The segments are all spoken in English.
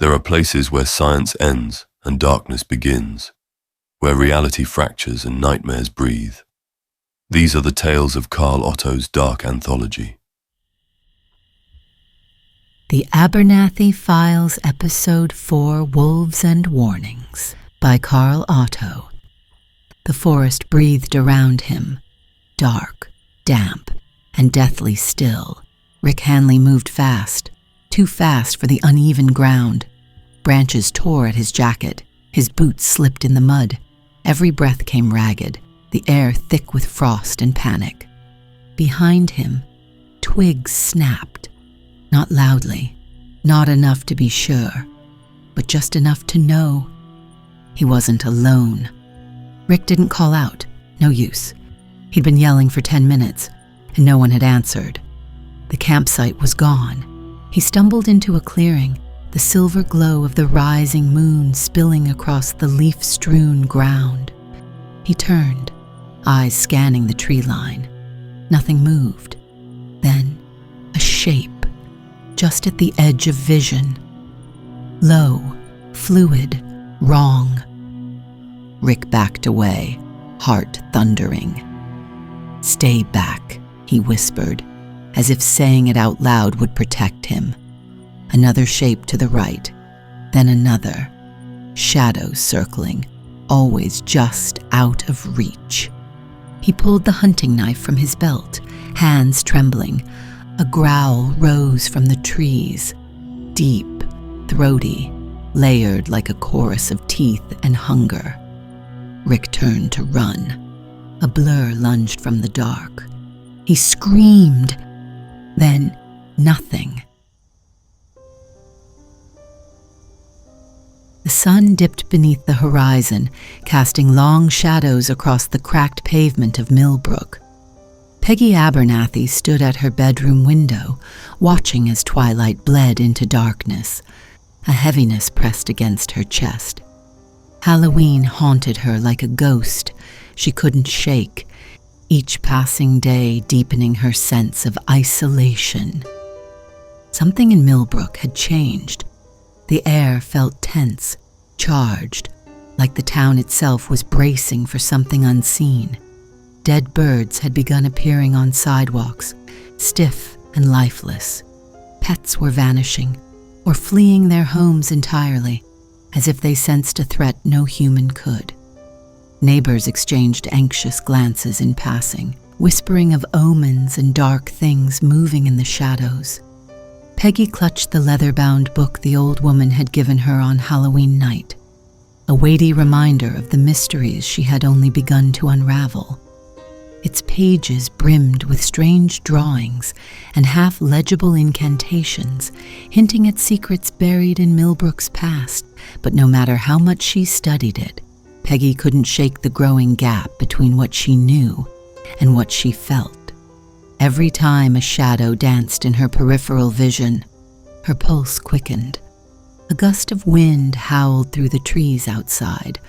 There are places where science ends and darkness begins, where reality fractures and nightmares breathe. These are the tales of Carl Otto's dark anthology. The Abermathy Files, Episode 4, Wolves and Warnings, by Carl Otto. The forest breathed around him, dark, damp, and deathly still. Rick Hanley moved fast, too fast for the uneven ground. Branches tore at his jacket, his boots slipped in the mud. Every breath came ragged, the air thick with frost and panic. Behind him, twigs snapped. Not loudly, not enough to be sure, but just enough to know. He wasn't alone. Rick didn't call out, no use. He'd been yelling for 10 minutes, and no one had answered. The campsite was gone. He stumbled into a clearing, the silver glow of the rising moon spilling across the leaf-strewn ground. He turned, eyes scanning the tree line. Nothing moved. Then, a shape, just at the edge of vision. Low, fluid, wrong. Rick backed away, heart thundering. "Stay back," he whispered, as if saying it out loud would protect him. Another shape to the right, then another. Shadows circling, always just out of reach. He pulled the hunting knife from his belt, hands trembling. A growl rose from the trees, deep, throaty, layered like a chorus of teeth and hunger. Rick turned to run. A blur lunged from the dark. He screamed. Then nothing. The sun dipped beneath the horizon, casting long shadows across the cracked pavement of Millbrook. Peggy Abermathy stood at her bedroom window, watching as twilight bled into darkness. A heaviness pressed against her chest. Halloween haunted her like a ghost she couldn't shake, each passing day deepening her sense of isolation. Something in Millbrook had changed. The air felt tense, charged, like the town itself was bracing for something unseen. Dead birds had begun appearing on sidewalks, stiff and lifeless. Pets were vanishing, or fleeing their homes entirely, as if they sensed a threat no human could. Neighbors exchanged anxious glances in passing, whispering of omens and dark things moving in the shadows. Peggy clutched the leather-bound book the old woman had given her on Halloween night, a weighty reminder of the mysteries she had only begun to unravel. Its pages brimmed with strange drawings and half-legible incantations, hinting at secrets buried in Millbrook's past, but no matter how much she studied it, Peggy couldn't shake the growing gap between what she knew and what she felt. Every time a shadow danced in her peripheral vision, her pulse quickened. A gust of wind howled through the trees outside,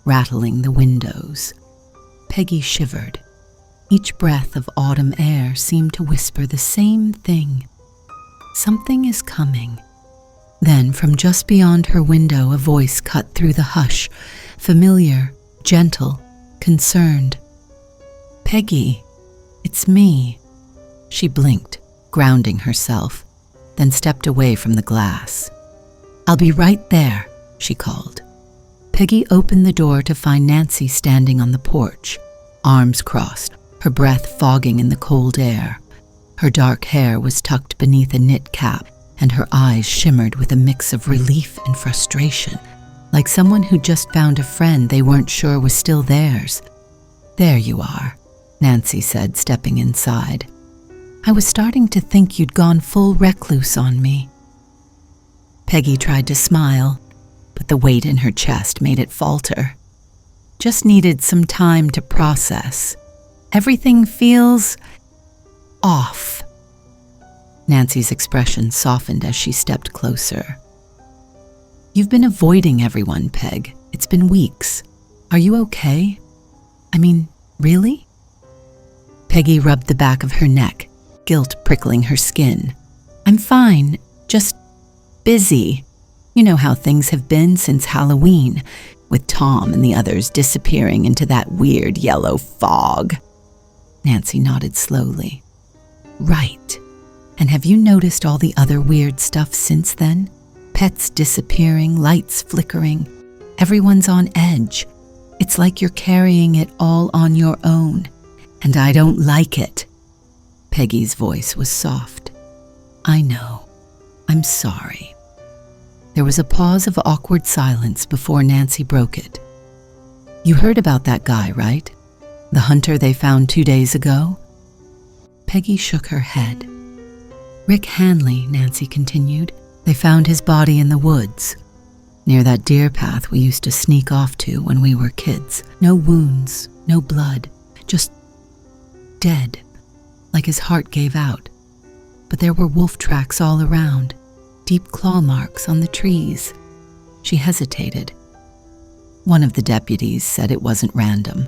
rattling the windows. Peggy shivered. Each breath of autumn air seemed to whisper the same thing. Something is coming. Then, from just beyond her window, a voice cut through the hush, familiar, gentle, concerned. "Peggy, it's me." She blinked, grounding herself, then stepped away from the glass. "I'll be right there," she called. Peggy opened the door to find Nancy standing on the porch, arms crossed, her breath fogging in the cold air. Her dark hair was tucked beneath a knit cap, and her eyes shimmered with a mix of relief and frustration, like someone who just found a friend they weren't sure was still theirs. "There you are," Nancy said, stepping inside. "I was starting to think you'd gone full recluse on me." Peggy tried to smile, but the weight in her chest made it falter. "Just needed some time to process. Everything feels off." Nancy's expression softened as she stepped closer. "You've been avoiding everyone, Peg. It's been weeks. Are you okay? I mean, really?" Peggy rubbed the back of her neck, guilt prickling her skin. "I'm fine, just busy." You know how things have been since Halloween, with Tom and the others disappearing into that weird yellow fog. Nancy nodded slowly. Right. And have you noticed all the other weird stuff since then? Pets disappearing, lights flickering. Everyone's on edge. It's like you're carrying it all on your own. And I don't like it. Peggy's voice was soft. I know. I'm sorry. There was a pause of awkward silence before Nancy broke it. You heard about that guy, right? The hunter they found 2 days ago? Peggy shook her head. Rick Hanley, Nancy continued. They found his body in the woods, near that deer path we used to sneak off to when we were kids. No wounds, no blood, just dead, like his heart gave out. But there were wolf tracks all around, deep claw marks on the trees. She hesitated. One of the deputies said it wasn't random.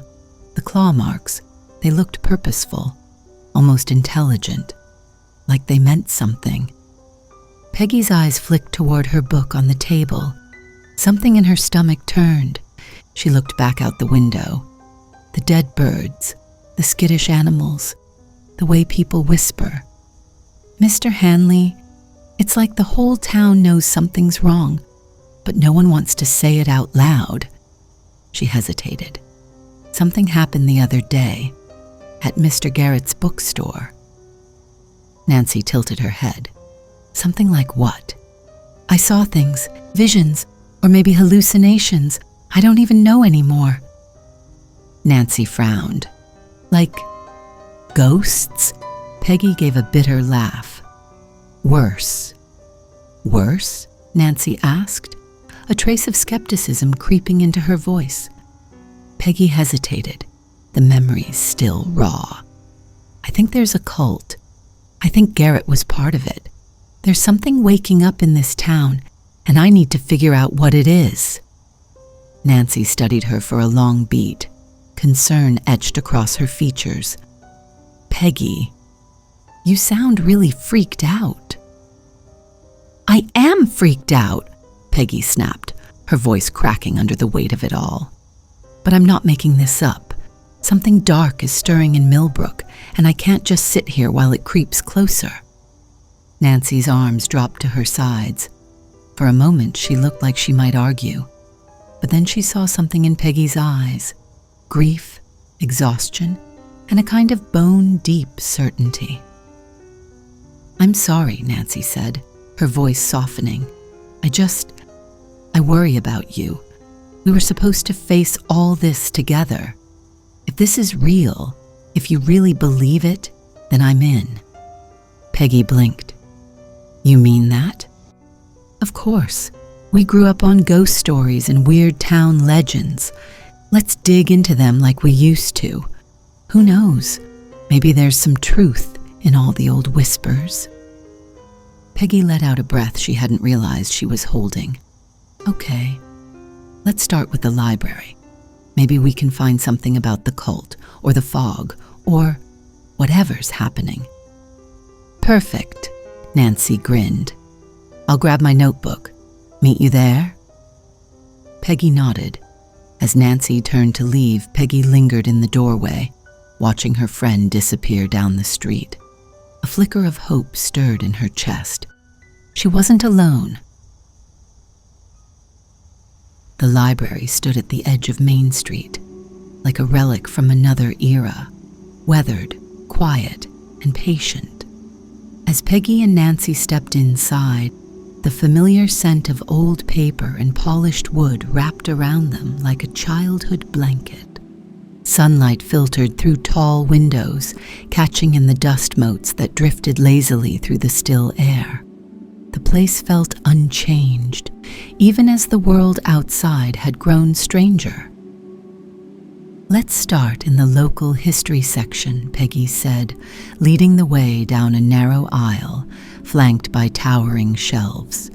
The claw marks, they looked purposeful, almost intelligent, like they meant something. Peggy's eyes flicked toward her book on the table. Something in her stomach turned. She looked back out the window. The dead birds, the skittish animals, the way people whisper. Mr. Hanley, it's like the whole town knows something's wrong, but no one wants to say it out loud. She hesitated. Something happened the other day, at Mr. Garrett's bookstore. Nancy tilted her head. Something like what? I saw things, visions, or maybe hallucinations. I don't even know anymore. Nancy frowned. Like ghosts? Peggy gave a bitter laugh. Worse. Worse? Nancy asked, a trace of skepticism creeping into her voice. Peggy hesitated, the memories still raw. I think there's a cult. I think Garrett was part of it. There's something waking up in this town, and I need to figure out what it is. Nancy studied her for a long beat, concern etched across her features. Peggy, you sound really freaked out. I am freaked out, Peggy snapped, her voice cracking under the weight of it all. But I'm not making this up. Something dark is stirring in Millbrook, and I can't just sit here while it creeps closer. Nancy's arms dropped to her sides. For a moment, she looked like she might argue. But then she saw something in Peggy's eyes. Grief, exhaustion, and a kind of bone-deep certainty. I'm sorry, Nancy said, her voice softening. I worry about you. We were supposed to face all this together. If this is real, if you really believe it, then I'm in. Peggy blinked. You mean that? Of course. We grew up on ghost stories and weird town legends. Let's dig into them like we used to. Who knows? Maybe there's some truth in all the old whispers. Peggy let out a breath she hadn't realized she was holding. Okay, let's start with the library. Maybe we can find something about the cult, or the fog, or whatever's happening. Perfect, Nancy grinned. I'll grab my notebook. Meet you there? Peggy nodded. As Nancy turned to leave, Peggy lingered in the doorway, watching her friend disappear down the street. A flicker of hope stirred in her chest. She wasn't alone. The library stood at the edge of Main Street, like a relic from another era, weathered, quiet, and patient. As Peggy and Nancy stepped inside, the familiar scent of old paper and polished wood wrapped around them like a childhood blanket. Sunlight filtered through tall windows, catching in the dust motes that drifted lazily through the still air. The place felt unchanged, even as the world outside had grown stranger. Let's start in the local history section, Peggy said, leading the way down a narrow aisle, flanked by towering shelves.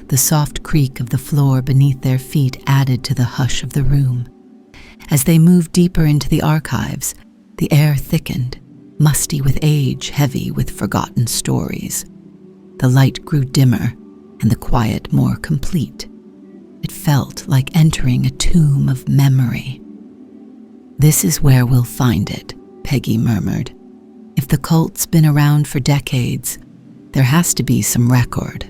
The soft creak of the floor beneath their feet added to the hush of the room. As they moved deeper into the archives, the air thickened, musty with age, heavy with forgotten stories. The light grew dimmer, and the quiet more complete. It felt like entering a tomb of memory. "This is where we'll find it," Peggy murmured. "If the cult's been around for decades, there has to be some record."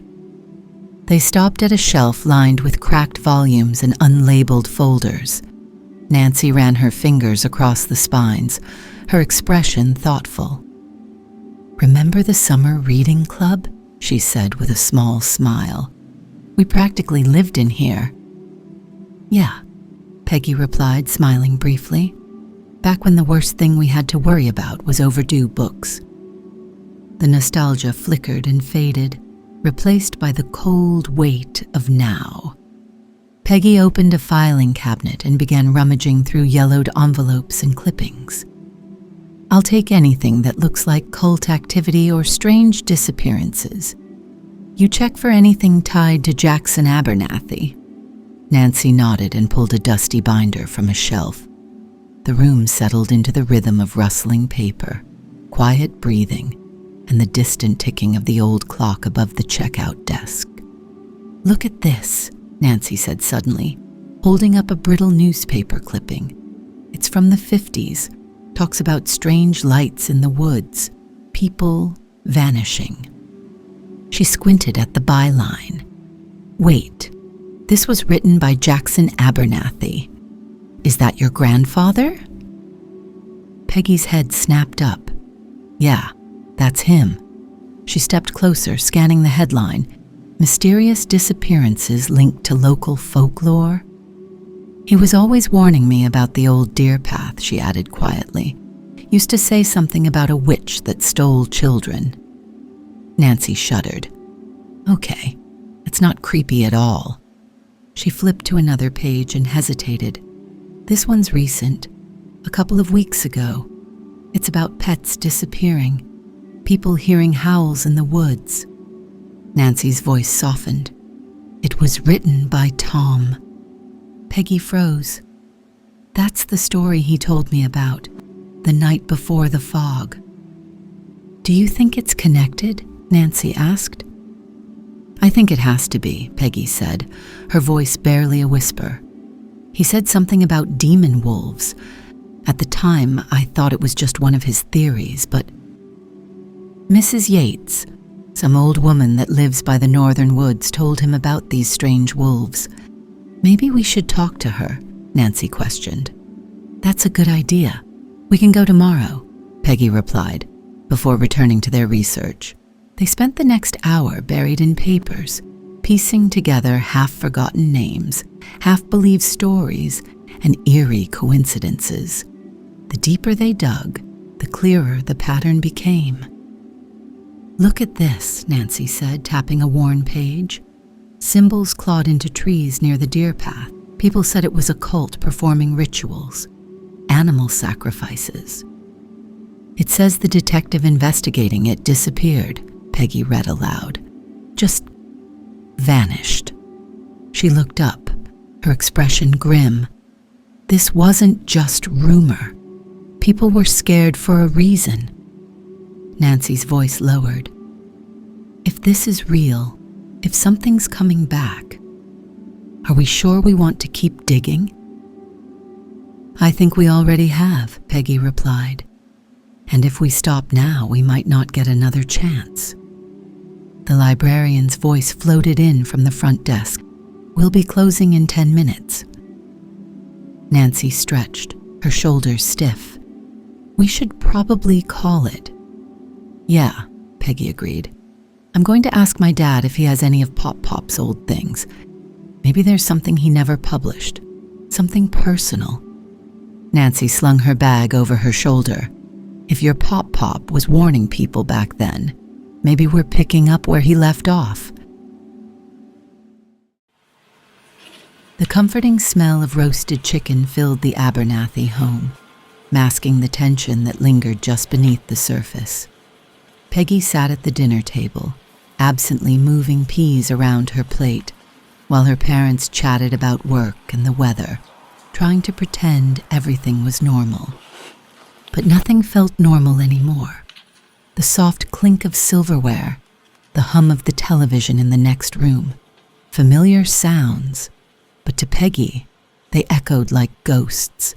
They stopped at a shelf lined with cracked volumes and unlabeled folders. Nancy ran her fingers across the spines, her expression thoughtful. "Remember the summer reading club?" she said with a small smile. "We practically lived in here." "Yeah," Peggy replied, smiling briefly. "Back when the worst thing we had to worry about was overdue books." The nostalgia flickered and faded, replaced by the cold weight of now. Peggy opened a filing cabinet and began rummaging through yellowed envelopes and clippings. "I'll take anything that looks like cult activity or strange disappearances. You check for anything tied to Jackson Abermathy." Nancy nodded and pulled a dusty binder from a shelf. The room settled into the rhythm of rustling paper, quiet breathing, and the distant ticking of the old clock above the checkout desk. "Look at this," Nancy said suddenly, holding up a brittle newspaper clipping. "It's from the 50s, talks about strange lights in the woods, people vanishing." She squinted at the byline. "Wait, this was written by Jackson Abermathy. Is that your grandfather?" Peggy's head snapped up. "Yeah, that's him." She stepped closer, scanning the headline, "Mysterious disappearances linked to local folklore." "He was always warning me about the old deer path," she added quietly. "Used to say something about a witch that stole children." Nancy shuddered. "Okay, it's not creepy at all." She flipped to another page and hesitated. "This one's recent, a couple of weeks ago. It's about pets disappearing, people hearing howls in the woods." Nancy's voice softened. "It was written by Tom." Peggy froze. "That's the story he told me about, the night before the fog." "Do you think it's connected?" Nancy asked. "I think it has to be," Peggy said, her voice barely a whisper. "He said something about demon wolves. At the time, I thought it was just one of his theories, but Mrs. Yates, some old woman that lives by the northern woods, told him about these strange wolves. Maybe we should talk to her," Nancy questioned. "That's a good idea. We can go tomorrow," Peggy replied, before returning to their research. They spent the next hour buried in papers, piecing together half-forgotten names, half-believed stories, and eerie coincidences. The deeper they dug, the clearer the pattern became. "Look at this," Nancy said, tapping a worn page. "Symbols clawed into trees near the deer path. People said it was a cult performing rituals, animal sacrifices." "It says the detective investigating it disappeared," Peggy read aloud. "Just vanished." She looked up, her expression grim. This wasn't just rumor. People were scared for a reason. Nancy's voice lowered. "If this is real, if something's coming back, are we sure we want to keep digging?" "I think we already have," Peggy replied. "And if we stop now, we might not get another chance." The librarian's voice floated in from the front desk. "We'll be closing in 10 minutes." Nancy stretched, her shoulders stiff. "We should probably call it." "Yeah," Peggy agreed. "I'm going to ask my dad if he has any of Pop's old things. Maybe there's something he never published, something personal." Nancy slung her bag over her shoulder. "If your Pop was warning people back then, maybe we're picking up where he left off." The comforting smell of roasted chicken filled the Abermathy home, masking the tension that lingered just beneath the surface. Peggy sat at the dinner table, absently moving peas around her plate, while her parents chatted about work and the weather, trying to pretend everything was normal. But nothing felt normal anymore. The soft clink of silverware, the hum of the television in the next room, familiar sounds, but to Peggy, they echoed like ghosts.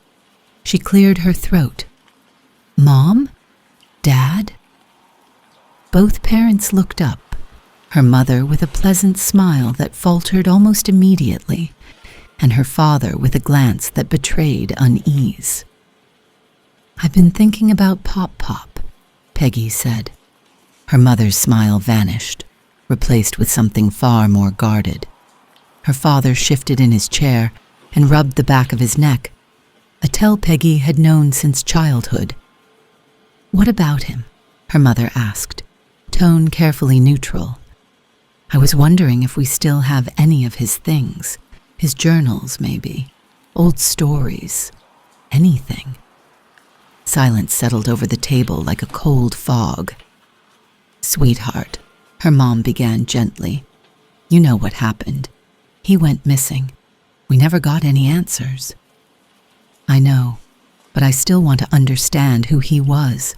She cleared her throat. "Mom? Dad?" Both parents looked up, her mother with a pleasant smile that faltered almost immediately, and her father with a glance that betrayed unease. "I've been thinking about Pop-Pop," Peggy said. Her mother's smile vanished, replaced with something far more guarded. Her father shifted in his chair and rubbed the back of his neck, a tell Peggy had known since childhood. "What about him?" her mother asked, tone carefully neutral. "I was wondering if we still have any of his things, his journals maybe, old stories, anything." Silence settled over the table like a cold fog. "Sweetheart," her mom began gently, "you know what happened. He went missing. We never got any answers." "I know, but I still want to understand who he was.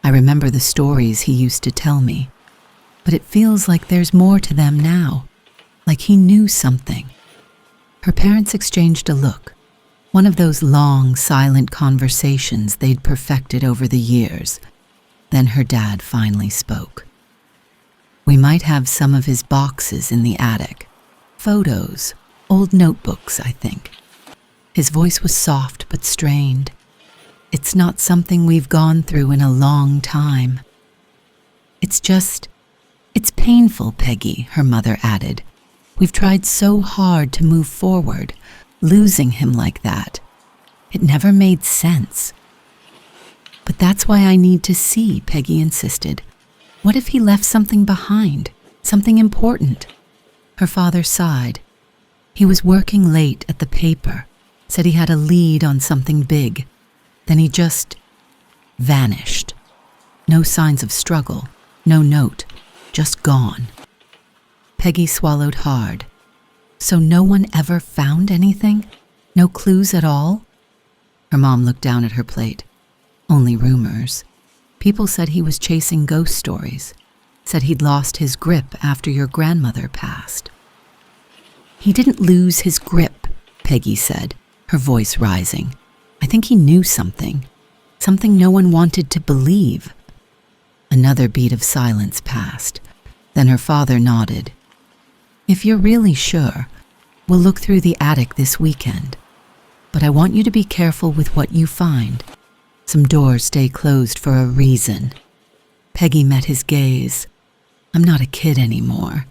I remember the stories he used to tell me, but it feels like there's more to them now, like he knew something." Her parents exchanged a look, one of those long, silent conversations they'd perfected over the years. Then her dad finally spoke. "We might have some of his boxes in the attic. Photos, old notebooks, I think." His voice was soft but strained. "It's not something we've gone through in a long time." It's painful, Peggy," her mother added. "We've tried so hard to move forward, losing him like that. It never made sense." "But that's why I need to see," Peggy insisted. "What if he left something behind, something important?" Her father sighed. "He was working late at the paper, said he had a lead on something big. Then he just vanished. No signs of struggle, no note, just gone." Peggy swallowed hard. "So no one ever found anything? No clues at all?" Her mom looked down at her plate. "Only rumors. People said he was chasing ghost stories, said he'd lost his grip after your grandmother passed." "He didn't lose his grip," Peggy said, her voice rising. "I think he knew something no one wanted to believe." Another beat of silence passed. Then her father nodded. "If you're really sure, we'll look through the attic this weekend. But I want you to be careful with what you find. Some doors stay closed for a reason." Peggy met his gaze. "I'm not a kid anymore."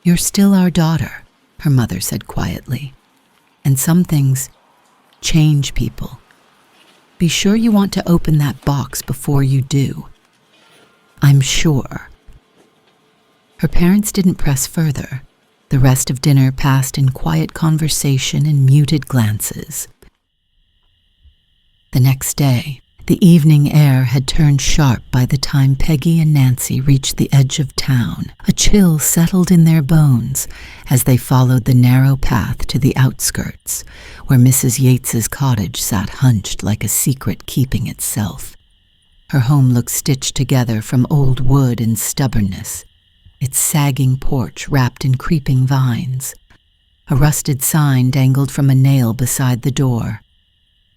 "You're still our daughter," her mother said quietly. "And some things change people. Be sure you want to open that box before you do." "I'm sure." Her parents didn't press further. The rest of dinner passed in quiet conversation and muted glances. The next day, the evening air had turned sharp by the time Peggy and Nancy reached the edge of town. A chill settled in their bones as they followed the narrow path to the outskirts, where Mrs. Yates's cottage sat hunched like a secret keeping itself. Her home looked stitched together from old wood and stubbornness, its sagging porch wrapped in creeping vines. A rusted sign dangled from a nail beside the door.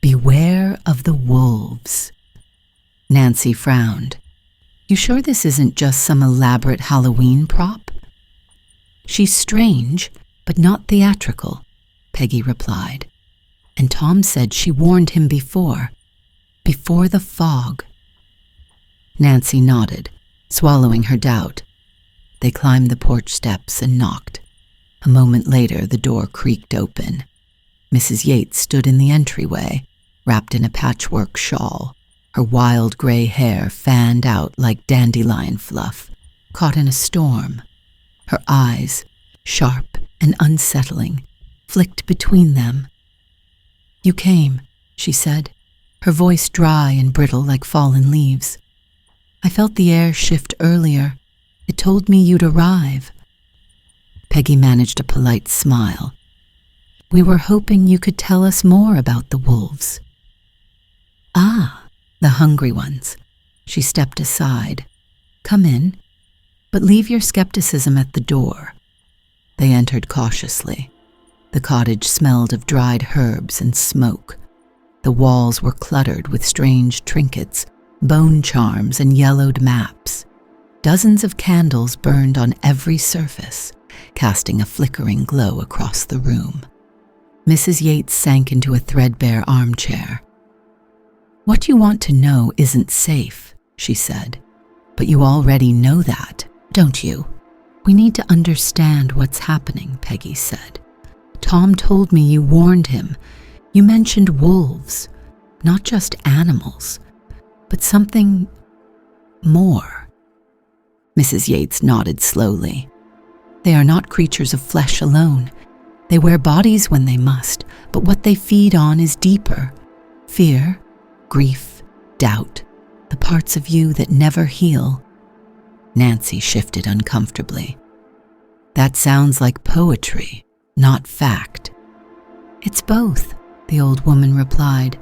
"Beware of the wolves." Nancy frowned. "You sure this isn't just some elaborate Halloween prop?" "She's strange, but not theatrical," Peggy replied. "And Tom said she warned him before the fog." Nancy nodded, swallowing her doubt. They climbed the porch steps and knocked. A moment later, the door creaked open. Mrs. Yates stood in the entryway, wrapped in a patchwork shawl, her wild gray hair fanned out like dandelion fluff, caught in a storm. Her eyes, sharp and unsettling, flicked between them. "You came," she said, her voice dry and brittle like fallen leaves. "I felt the air shift earlier. It told me you'd arrive." Peggy managed a polite smile. "We were hoping you could tell us more about the wolves." "Ah, the hungry ones." She stepped aside. "Come in." But leave your skepticism at the door. They entered cautiously. The cottage smelled of dried herbs and smoke. The walls were cluttered with strange trinkets, bone charms, and yellowed maps. Dozens of candles burned on every surface, casting a flickering glow across the room. Mrs. Yates sank into a threadbare armchair. "What you want to know isn't safe," she said. "But you already know that, don't you?" "We need to understand what's happening," Peggy said. "Tom told me you warned him. You mentioned wolves, not just animals, but something more." Mrs. Yates nodded slowly. "They are not creatures of flesh alone. They wear bodies when they must, but what they feed on is deeper. Fear, grief, doubt, the parts of you that never heal." Nancy shifted uncomfortably. "That sounds like poetry, not fact." "It's both," the old woman replied.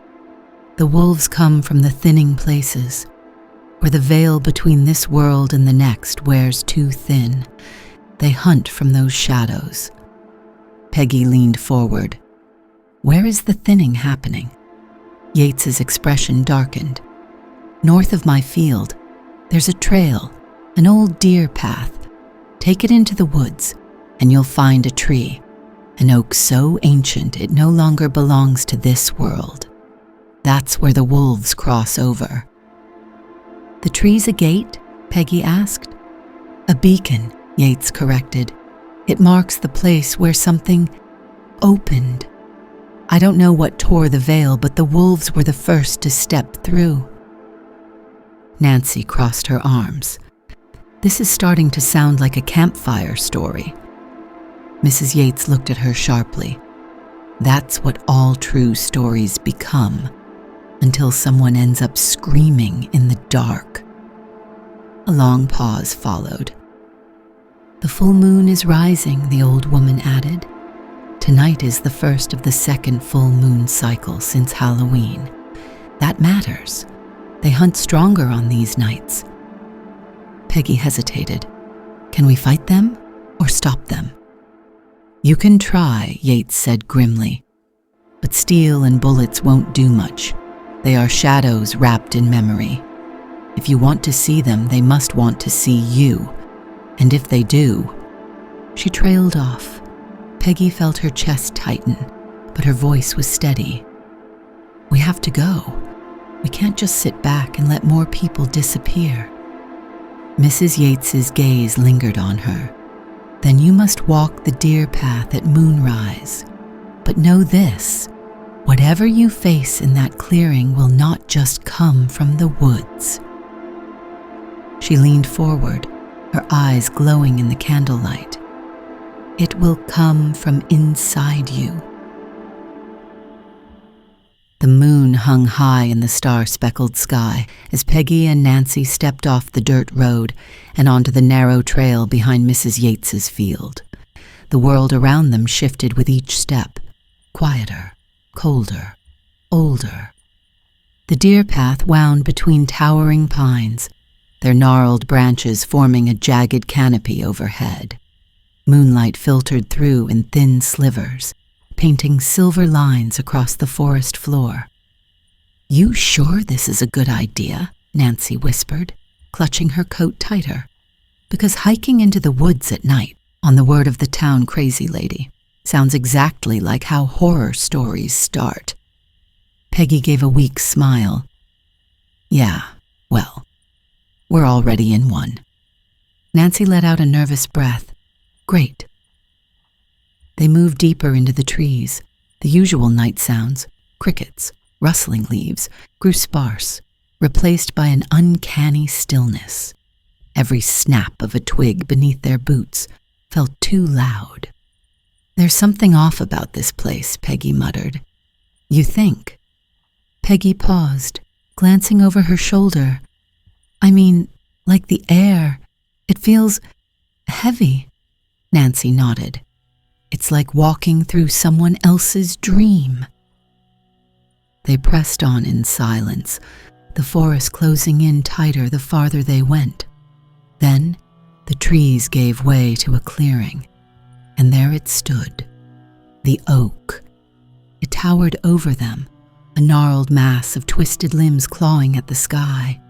"The wolves come from the thinning places, where the veil between this world and the next wears too thin. They hunt from those shadows." Peggy leaned forward. "Where is the thinning happening?" Yates's expression darkened. "North of my field, there's a trail, an old deer path. Take it into the woods, and you'll find a tree, an oak so ancient it no longer belongs to this world. That's where the wolves cross over." "The tree's a gate?" Peggy asked. "A beacon," Yates corrected. "It marks the place where something opened. I don't know what tore the veil, but the wolves were the first to step through." Nancy crossed her arms. "This is starting to sound like a campfire story." Mrs. Yates looked at her sharply. "That's what all true stories become, until someone ends up screaming in the dark." A long pause followed. "The full moon is rising," the old woman added. "Tonight is the first of the second full moon cycle since Halloween. That matters. They hunt stronger on these nights." Peggy hesitated. "Can we fight them or stop them?" "You can try," Yates said grimly. "But steel and bullets won't do much. They are shadows wrapped in memory. If you want to see them, they must want to see you. And if they do..." She trailed off. Peggy felt her chest tighten, but her voice was steady. "We have to go. We can't just sit back and let more people disappear." Mrs. Yates's gaze lingered on her. "Then you must walk the deer path at moonrise. But know this, whatever you face in that clearing will not just come from the woods." She leaned forward, her eyes glowing in the candlelight. "It will come from inside you." The moon hung high in the star-speckled sky as Peggy and Nancy stepped off the dirt road and onto the narrow trail behind Mrs. Yates's field. The world around them shifted with each step, quieter, colder, older. The deer path wound between towering pines, their gnarled branches forming a jagged canopy overhead. Moonlight filtered through in thin slivers, painting silver lines across the forest floor. "You sure this is a good idea?" Nancy whispered, clutching her coat tighter. "Because hiking into the woods at night, on the word of the town crazy lady, sounds exactly like how horror stories start." Peggy gave a weak smile. "Yeah, well, we're already in one." Nancy let out a nervous breath. "Great." They moved deeper into the trees. The usual night sounds, crickets, rustling leaves, grew sparse, replaced by an uncanny stillness. Every snap of a twig beneath their boots felt too loud. "There's something off about this place," Peggy muttered. "You think?" Peggy paused, glancing over her shoulder. "I mean, like the air. It feels heavy." Nancy nodded. "It's like walking through someone else's dream." They pressed on in silence, the forest closing in tighter the farther they went. Then The trees gave way to a clearing, and there it stood, the oak. It towered over them, a gnarled mass of twisted limbs clawing at the sky.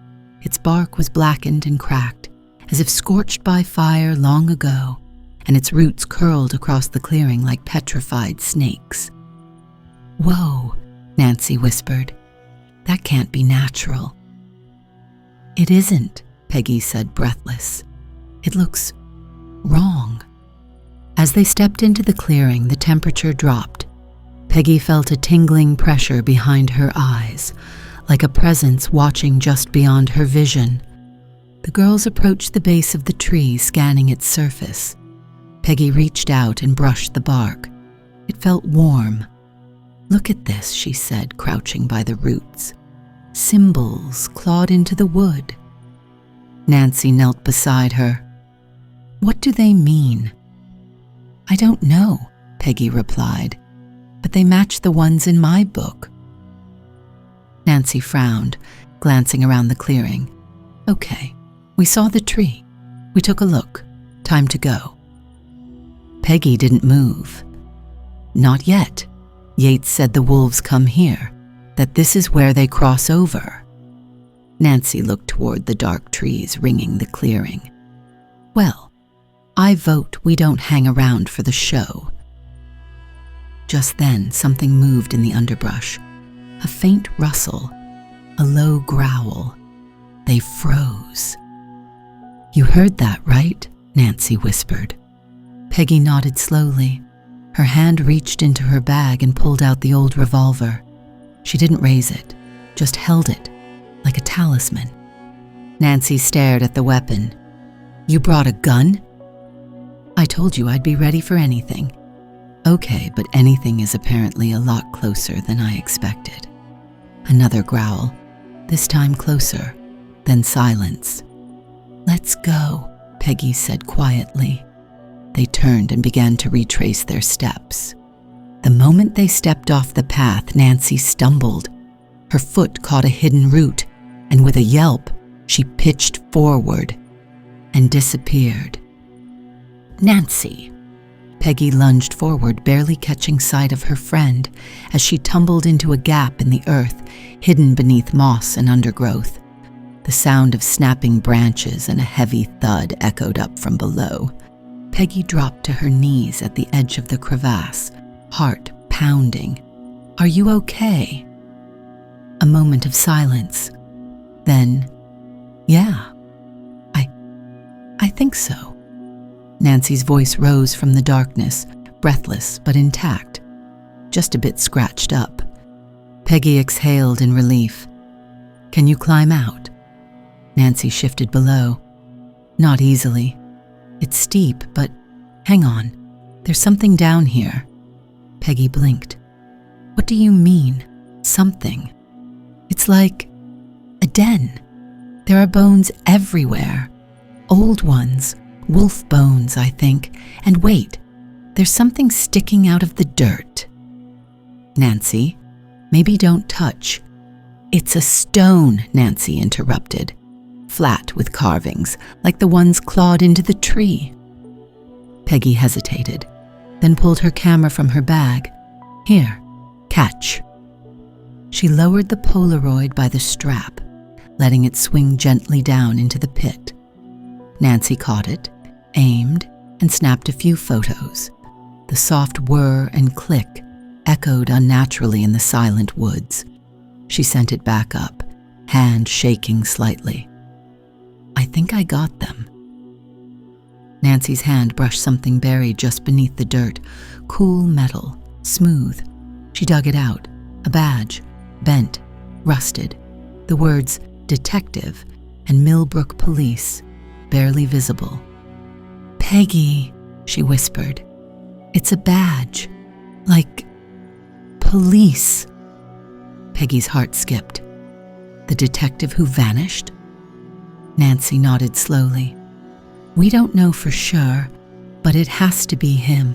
Its bark was blackened and cracked, as if scorched by fire long ago, and its roots curled across the clearing like petrified snakes. "Whoa," Nancy whispered. "That can't be natural." "It isn't," Peggy said, breathless. "It looks wrong." As they stepped into the clearing, the temperature dropped. Peggy felt a tingling pressure behind her eyes, like a presence watching just beyond her vision. The girls approached the base of the tree, scanning its surface. Peggy reached out and brushed the bark. It felt warm. "Look at this," she said, crouching by the roots. "Symbols clawed into the wood." Nancy knelt beside her. "What do they mean?" "I don't know," Peggy replied, "but they match the ones in my book." Nancy frowned, glancing around the clearing. "Okay, we saw the tree. We took a look. Time to go." Peggy didn't move. "Not yet. Yates said the wolves come here, that this is where they cross over." Nancy looked toward the dark trees ringing the clearing. "Well, I vote we don't hang around for the show." Just then, something moved in the underbrush. A faint rustle, a low growl. They froze. "You heard that, right?" Nancy whispered. Peggy nodded slowly. Her hand reached into her bag and pulled out the old revolver. She didn't raise it, just held it, like a talisman. Nancy stared at the weapon. "You brought a gun?" "I told you I'd be ready for anything." "Okay, but anything is apparently a lot closer than I expected." Another growl, this time closer, then silence. "Let's go," Peggy said quietly. They turned and began to retrace their steps. The moment they stepped off the path, Nancy stumbled. Her foot caught a hidden root, and with a yelp, she pitched forward and disappeared. "Nancy!" Peggy lunged forward, barely catching sight of her friend as she tumbled into a gap in the earth, hidden beneath moss and undergrowth. The sound of snapping branches and a heavy thud echoed up from below. Peggy dropped to her knees at the edge of the crevasse, heart pounding. "Are you okay?" A moment of silence. Then, "Yeah, I think so." Nancy's voice rose from the darkness, breathless but intact, just a bit scratched up. Peggy exhaled in relief. "Can you climb out?" Nancy shifted below. "Not easily. It's steep, but hang on. There's something down here." Peggy blinked. "What do you mean, something?" "It's like a den. There are bones everywhere. Old ones, wolf bones, I think. And wait, there's something sticking out of the dirt." "Nancy, maybe don't touch." "It's a stone," Nancy interrupted. "Flat with carvings, like the ones clawed into the tree." Peggy hesitated, then pulled her camera from her bag. "Here, catch." She lowered the Polaroid by the strap, letting it swing gently down into the pit. Nancy caught it, aimed, and snapped a few photos. The soft whir and click echoed unnaturally in the silent woods. She sent it back up, hand shaking slightly. "I think I got them." Nancy's hand brushed something buried just beneath the dirt, cool metal, smooth. She dug it out, a badge, bent, rusted, the words "Detective" and "Millbrook Police" barely visible. "Peggy," she whispered, "it's a badge, like police." Peggy's heart skipped. The detective who vanished? Nancy nodded slowly. "We don't know for sure, but it has to be him.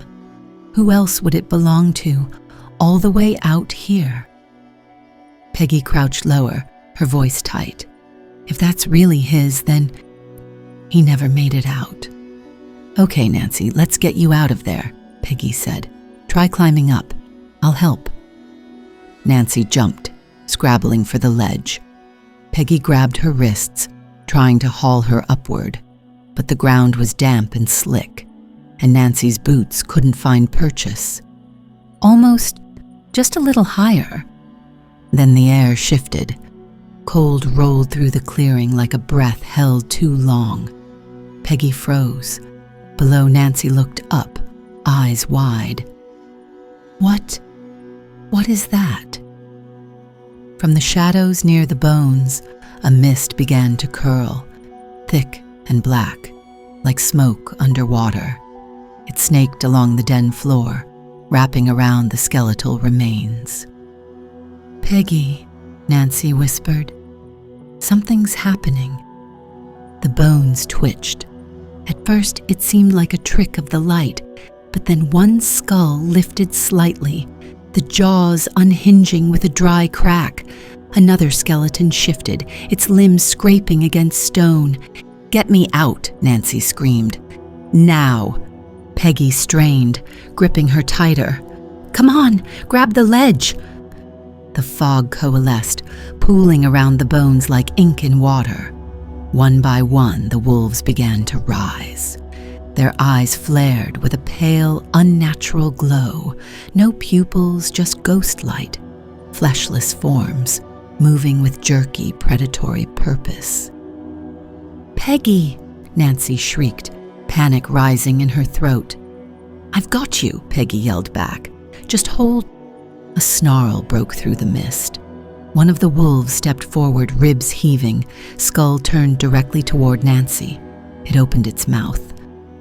Who else would it belong to, all the way out here?" Peggy crouched lower, her voice tight. "If that's really his, then he never made it out." "Okay, Nancy, let's get you out of there," Peggy said. "Try climbing up. I'll help." Nancy jumped, scrabbling for the ledge. Peggy grabbed her wrists, trying to haul her upward, but the ground was damp and slick, and Nancy's boots couldn't find purchase. Almost just a little higher. Then the air shifted. Cold rolled through the clearing like a breath held too long. Peggy froze. Below, Nancy looked up, eyes wide. What is that?" From the shadows near the bones, a mist began to curl, thick and black, like smoke underwater. It snaked along the den floor, wrapping around the skeletal remains. "Peggy," Nancy whispered, "something's happening." The bones twitched. At first, it seemed like a trick of the light, but then one skull lifted slightly, the jaws unhinging with a dry crack. Another skeleton shifted, its limbs scraping against stone. "Get me out," Nancy screamed. "Now." Peggy strained, gripping her tighter. "Come on, grab the ledge." The fog coalesced, pooling around the bones like ink in water. One by one, the wolves began to rise. Their eyes flared with a pale, unnatural glow. No pupils, just ghost light. Fleshless forms, moving with jerky, predatory purpose. "Peggy!" Nancy shrieked, panic rising in her throat. "I've got you," Peggy yelled back. "Just hold." A snarl broke through the mist. One of the wolves stepped forward, ribs heaving, skull turned directly toward Nancy. It opened its mouth.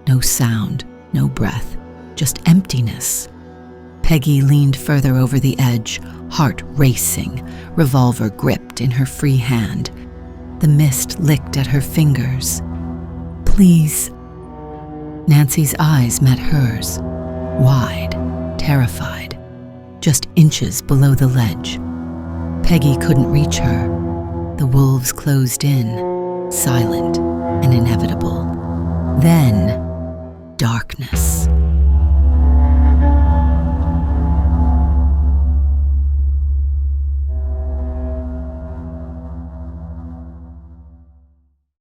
No sound, no breath, just emptiness. Peggy leaned further over the edge, heart racing, revolver gripped in her free hand. The mist licked at her fingers. "Please." Nancy's eyes met hers, wide, terrified, just inches below the ledge. Peggy couldn't reach her. The wolves closed in, silent and inevitable. Then, darkness.